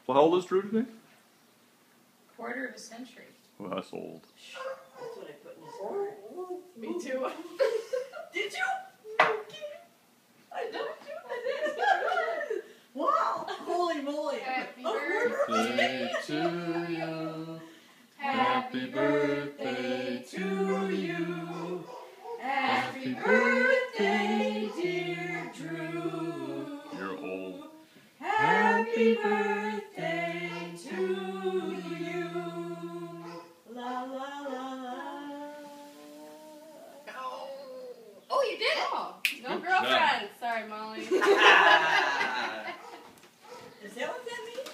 Well, how old is Drew today? Quarter of a century. Well, that's old. That's what I put in his card. Me too. Did you? I did. Wow! Holy moly! Happy Birthday to you. Happy birthday to you. Happy birthday, dear Drew. You're old. Happy birthday to you. La la la la. Oh, you did it! Oh, no Good girlfriend. Sorry, Molly. Is that what that means?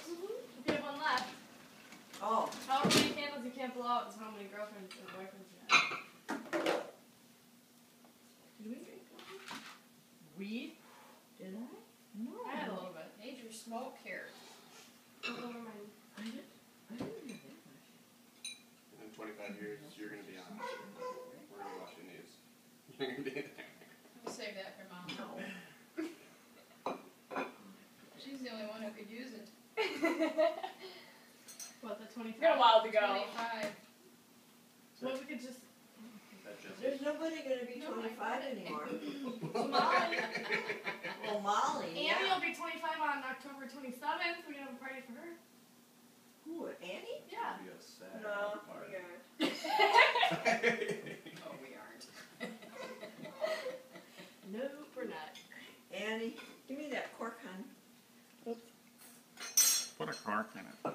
We have one left. Oh. How many candles you can't blow out is how many girlfriends and boyfriends you have. Did we drink weed? Did I? No. I had a little bit. Major smoke here. Oh, never mind. I didn't have that much. In 25 years, you're going to be on. We're going to watch the news. You're going to be there. We'll save that for Mom. No. She's the only one who could use it. What, the 25? Got a while to go. 25. Well, we could just... There's nobody going to be 25 anymore. Molly. Well, Molly. Annie Yeah. will be 25 on October 27th. We can have a party for her. Who? Annie? Yeah. Be a sad No. party. Yeah. Oh, we aren't. Nope, we're not. Annie, give me that cork, hon. Put a cork in it.